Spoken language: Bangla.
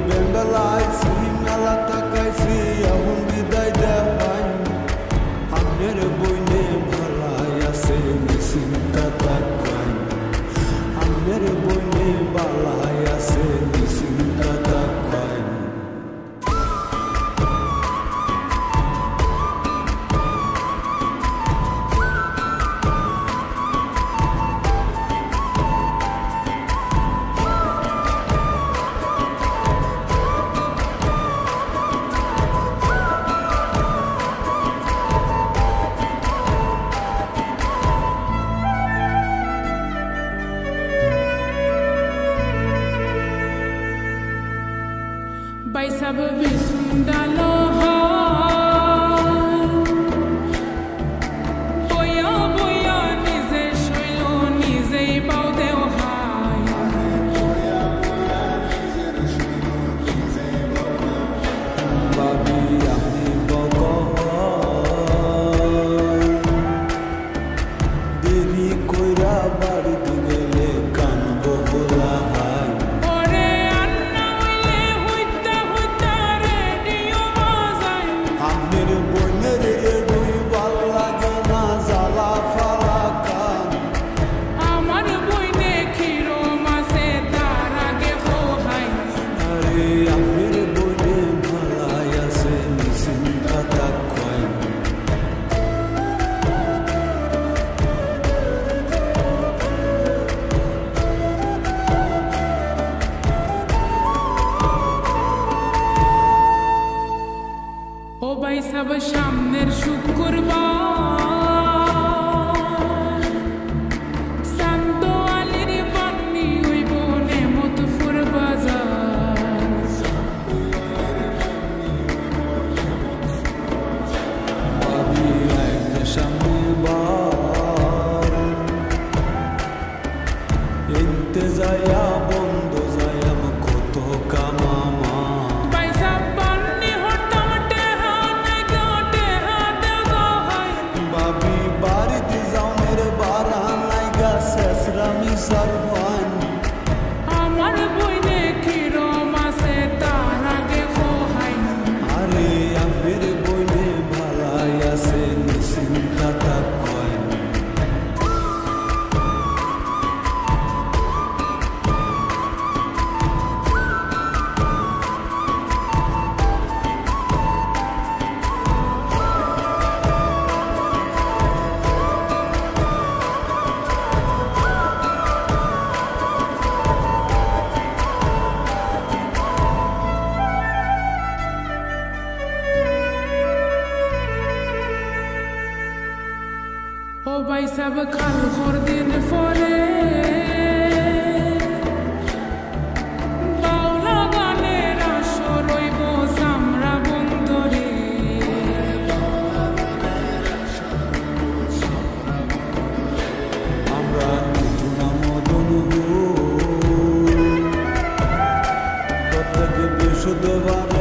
বেঙ্গলাইছি মেলা তাকাইছি এখন বিদায় দেওয়ান আমের বইনে ভালাই আছে নিশ্চিন্তা তাকাই আমের বইনে ভালাই আছে নিশ্চিন্তা তাকাই By sababi sundalo boya boya nize shoylo nize baude hai babi ami boko deri koira bari digele kanbo bola hai ও ভাই সব সামনের শুক্রবার শান্ত আলীর বান্নি হইব নেমতপুর বাজার বাবি আইনে সামনে বার ইন্তজায়া বন্ধ যায়াম কত কামামা Sarwan amar boine khiro mase tarage khohai are amir boine bhalai ase nisinta takoy ও ভাই সব খাল খর দিন ফলে বাউলা গানের আসর রইব সামরা বন্ধরে আমরা মিথুনা মদন প্রত্যেক বৃহস্পতিবার